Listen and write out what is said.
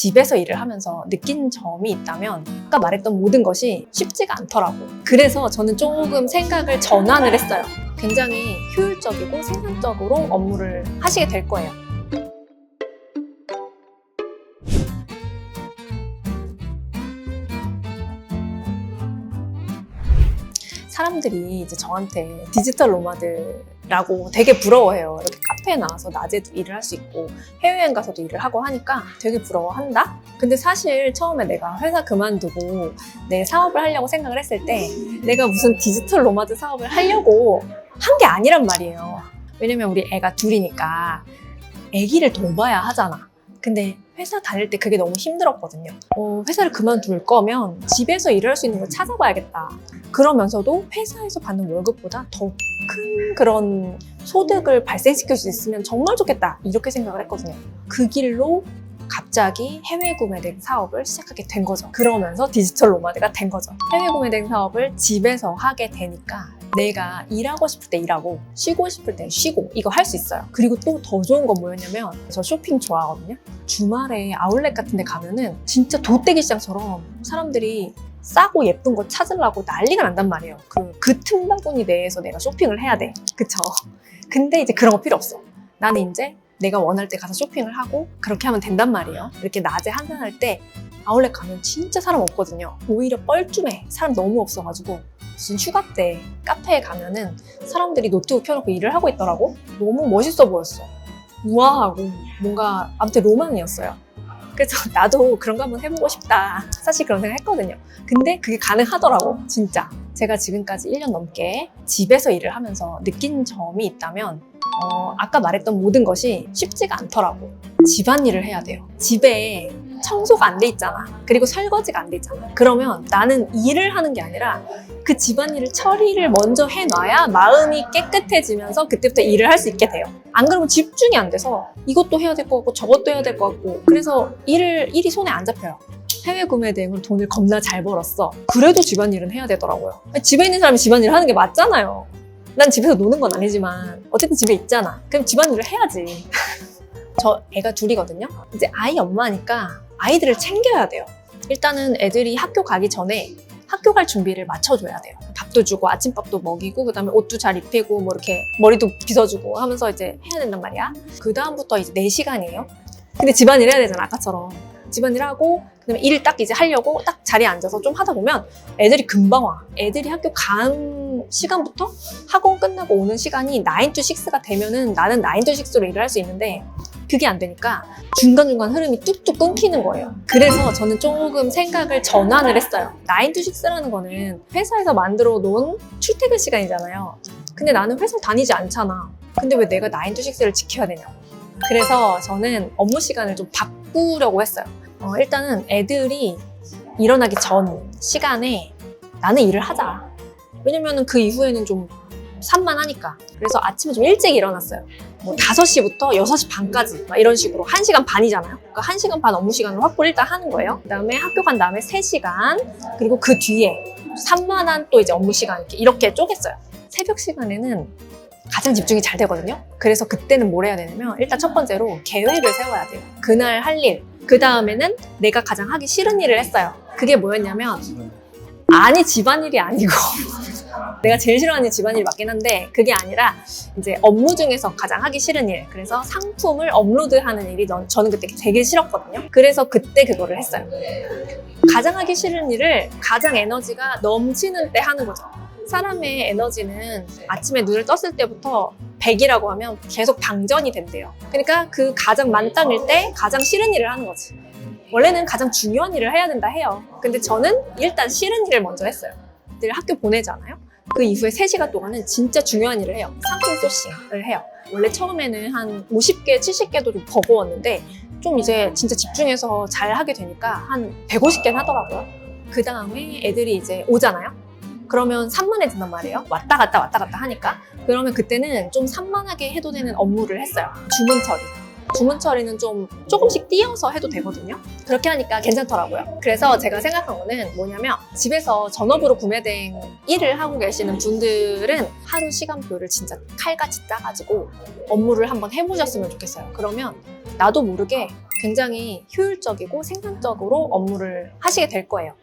집에서 일을 하면서 느낀 점이 있다면 아까 말했던 모든 것이 쉽지가 않더라고. 그래서 저는 조금 생각을 전환을 했어요. 굉장히 효율적이고 생산적으로 업무를 하시게 될 거예요. 사람들이 이제 저한테 디지털 노마드라고 되게 부러워해요. 이렇게 카페에 나와서 낮에도 일을 할 수 있고 해외여행 가서도 일을 하고 하니까 되게 부러워한다? 근데 사실 처음에 내가 회사 그만두고 내 사업을 하려고 생각을 했을 때 내가 무슨 디지털 노마드 사업을 하려고 한 게 아니란 말이에요. 왜냐면 우리 애가 둘이니까 애기를 돌봐야 하잖아. 근데 회사 다닐 때 그게 너무 힘들었거든요. 회사를 그만둘 거면 집에서 일을 할 수 있는 걸 찾아봐야겠다. 그러면서도 회사에서 받는 월급보다 더 큰 그런 소득을 발생시킬 수 있으면 정말 좋겠다. 이렇게 생각을 했거든요. 그 길로 갑자기 해외 구매된 사업을 시작하게 된 거죠. 그러면서 디지털 노마드가 된 거죠. 해외 구매된 사업을 집에서 하게 되니까 내가 일하고 싶을 때 일하고 쉬고 싶을 때 쉬고 이거 할 수 있어요. 그리고 또 더 좋은 건 뭐였냐면 저 쇼핑 좋아하거든요. 주말에 아울렛 같은 데 가면은 진짜 돗대기 시장처럼 사람들이 싸고 예쁜 거 찾으려고 난리가 난단 말이에요. 그 틈바구니 내에서 내가 쇼핑을 해야 돼. 그쵸? 근데 이제 그런 거 필요 없어. 나는 이제 내가 원할 때 가서 쇼핑을 하고 그렇게 하면 된단 말이에요. 이렇게 낮에 한잔할 때 아울렛 가면 진짜 사람 없거든요. 오히려 뻘쭘해. 사람 너무 없어가지고 무슨 휴가 때 카페에 가면은 사람들이 노트북 켜놓고 일을 하고 있더라고. 너무 멋있어 보였어. 우아하고 뭔가 아무튼 로망이었어요. 그래서 나도 그런 거 한번 해보고 싶다. 사실 그런 생각 했거든요. 근데 그게 가능하더라고, 진짜. 제가 지금까지 1년 넘게 집에서 일을 하면서 느낀 점이 있다면 아까 말했던 모든 것이 쉽지가 않더라고. 집안일을 해야 돼요. 집에 청소가 안 돼 있잖아. 그리고 설거지가 안 돼 있잖아. 그러면 나는 일을 하는 게 아니라 그 집안일을 처리를 먼저 해놔야 마음이 깨끗해지면서 그때부터 일을 할 수 있게 돼요. 안 그러면 집중이 안 돼서 이것도 해야 될 것 같고 저것도 해야 될 것 같고 그래서 일이 손에 안 잡혀요. 해외 구매 대행으로 돈을 겁나 잘 벌었어. 그래도 집안일은 해야 되더라고요. 집에 있는 사람이 집안일을 하는 게 맞잖아요. 난 집에서 노는 건 아니지만 어쨌든 집에 있잖아. 그럼 집안일을 해야지. 저 애가 둘이거든요. 이제 아이 엄마니까 아이들을 챙겨야 돼요. 일단은 애들이 학교 가기 전에 학교 갈 준비를 맞춰줘야 돼요. 밥도 주고 아침밥도 먹이고 그다음에 옷도 잘 입히고 뭐 이렇게 머리도 빗어주고 하면서 이제 해야 된단 말이야. 그 다음부터 이제 4시간이에요. 근데 집안일 해야 되잖아, 아까처럼. 집안일 하고 그다음에 일을 딱 이제 하려고 딱 자리에 앉아서 좀 하다 보면 애들이 금방 와. 애들이 학교 간 시간부터 학원 끝나고 오는 시간이 9 to 6가 되면은 나는 9 to 6로 일을 할 수 있는데 그게 안 되니까 중간중간 흐름이 뚝뚝 끊기는 거예요. 그래서 저는 조금 생각을 전환을 했어요. 9 to 6라는 거는 회사에서 만들어 놓은 출퇴근 시간이잖아요. 근데 나는 회사 다니지 않잖아. 근데 왜 내가 9 to 6를 지켜야 되냐고. 그래서 저는 업무 시간을 좀 바꾸려고 했어요. 일단은 애들이 일어나기 전 시간에 나는 일을 하자. 왜냐면은 그 이후에는 좀 산만하니까. 그래서 아침에 좀 일찍 일어났어요. 뭐 5시부터 6시 반까지 막 이런 식으로 1시간 반이잖아요. 그러니까 1시간 반 업무 시간을 확보를 일단 하는 거예요. 그 다음에 학교 간 다음에 3시간 그리고 그 뒤에 산만한 또 이제 업무 시간 이렇게 쪼갰어요. 새벽 시간에는 가장 집중이 잘 되거든요. 그래서 그때는 뭘 해야 되냐면 일단 첫 번째로 계획을 세워야 돼요. 그날 할 일. 그 다음에는 내가 가장 하기 싫은 일을 했어요. 그게 뭐였냐면 아니 집안일이 아니고 내가 제일 싫어하는 집안일이 맞긴 한데 그게 아니라 이제 업무 중에서 가장 하기 싫은 일. 그래서 상품을 업로드하는 일이 저는 그때 되게 싫었거든요. 그래서 그때 그거를 했어요. 가장 하기 싫은 일을 가장 에너지가 넘치는 때 하는 거죠. 사람의 에너지는 아침에 눈을 떴을 때부터 100이라고 하면 계속 방전이 된대요. 그러니까 그 가장 만땅일 때 가장 싫은 일을 하는 거지. 원래는 가장 중요한 일을 해야 된다 해요. 근데 저는 일단 싫은 일을 먼저 했어요. 늘 학교 보내잖아요. 그 이후에 3시간 동안은 진짜 중요한 일을 해요. 상품 소싱을 해요. 원래 처음에는 한 50개, 70개도 좀 버거웠는데 좀 이제 진짜 집중해서 잘 하게 되니까 한 150개는 하더라고요. 그 다음에 애들이 이제 오잖아요. 그러면 산만해진단 말이에요. 왔다 갔다 하니까. 그러면 그때는 좀 산만하게 해도 되는 업무를 했어요. 주문 처리. 주문 처리는 좀 조금씩 띄어서 해도 되거든요. 그렇게 하니까 괜찮더라고요. 그래서 제가 생각한 거는 뭐냐면 집에서 전업으로 구매된 일을 하고 계시는 분들은 하루 시간표를 진짜 칼같이 짜가지고 업무를 한번 해보셨으면 좋겠어요. 그러면 나도 모르게 굉장히 효율적이고 생산적으로 업무를 하시게 될 거예요.